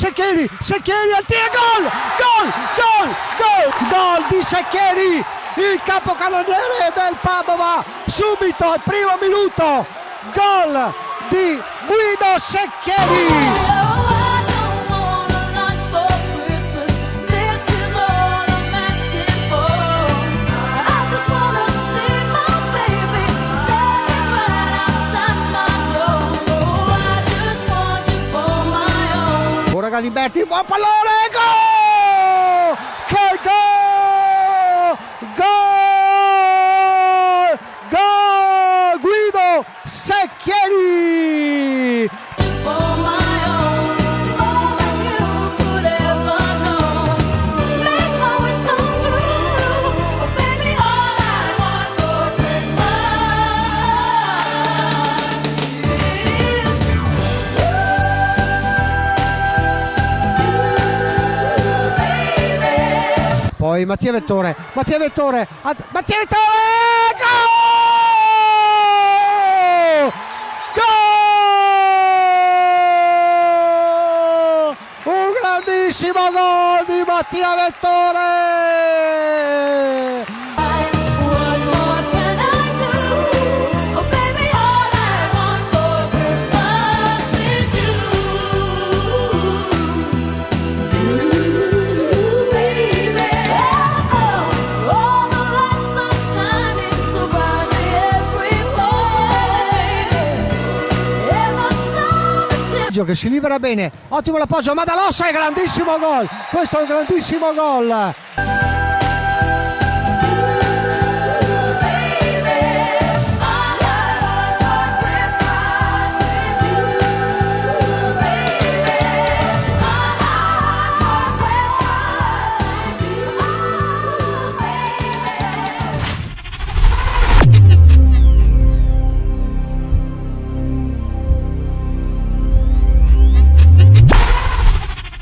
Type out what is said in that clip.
Shaqiri al tiro, gol di Shaqiri, il capocannoniere del Padova, subito al primo minuto, gol di Guido Shaqiri. Ora Galimberti, buon pallone, gol! Che gol! Guido Shaqiri! Poi Mattia Vettore, gol! Gol! Un grandissimo gol di Mattia Vettore! Che si libera bene, ottimo l'appoggio, Madalossa, è grandissimo gol, questo è un grandissimo gol.